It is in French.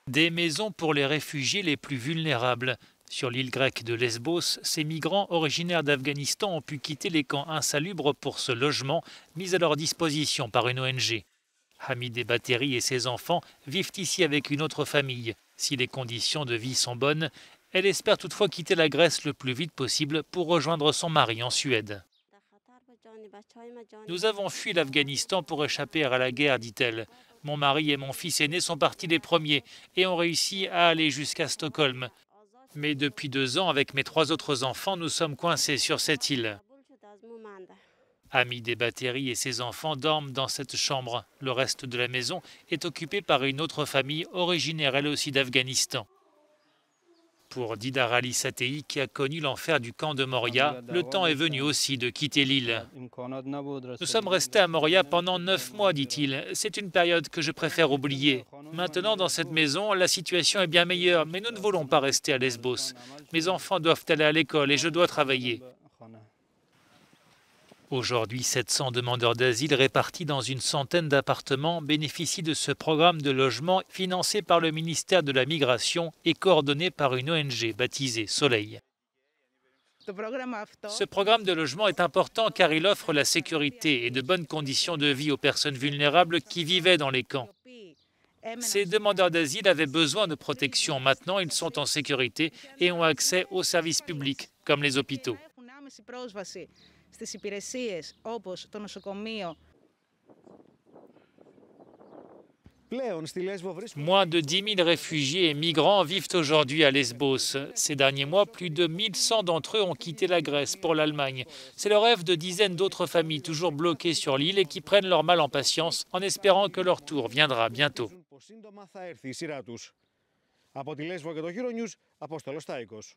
Des maisons pour les réfugiés les plus vulnérables. Sur l'île grecque de Lesbos, ces migrants originaires d'Afghanistan ont pu quitter les camps insalubres pour ce logement mis à leur disposition par une ONG. Hamid Bateri et ses enfants vivent ici avec une autre famille. Si les conditions de vie sont bonnes, elle espère toutefois quitter la Grèce le plus vite possible pour rejoindre son mari en Suède. Nous avons fui l'Afghanistan pour échapper à la guerre, dit-elle. Mon mari et mon fils aîné sont partis les premiers et ont réussi à aller jusqu'à Stockholm. Mais depuis 2 ans, avec mes 3 autres enfants, nous sommes coincés sur cette île. Hamid Bateri et ses enfants dorment dans cette chambre. Le reste de la maison est occupé par une autre famille originaire elle aussi d'Afghanistan. Pour Didar Ali Satei, qui a connu l'enfer du camp de Moria, le temps est venu aussi de quitter l'île. Nous sommes restés à Moria pendant 9 mois, dit-il. C'est une période que je préfère oublier. Maintenant, dans cette maison, la situation est bien meilleure, mais nous ne voulons pas rester à Lesbos. Mes enfants doivent aller à l'école et je dois travailler. Aujourd'hui, 700 demandeurs d'asile répartis dans une centaine d'appartements bénéficient de ce programme de logement financé par le ministère de la Migration et coordonné par une ONG baptisée Soleil. Ce programme de logement est important car il offre la sécurité et de bonnes conditions de vie aux personnes vulnérables qui vivaient dans les camps. Ces demandeurs d'asile avaient besoin de protection. Maintenant, ils sont en sécurité et ont accès aux services publics, comme les hôpitaux. Στις υπηρεσίες όπως το νοσοκομείο. Moins de 10 000 réfugiés et migrants vivent aujourd'hui à Lesbos. Ces derniers mois, plus de 1100 d'entre eux ont quitté la Grèce pour l'Allemagne. C'est le rêve de dizaines d'autres familles toujours bloquées sur l'île et qui prennent leur mal en patience en espérant que leur tour viendra bientôt. Από τη Λέσβο και το Euronews, Απόστολος Στάικος.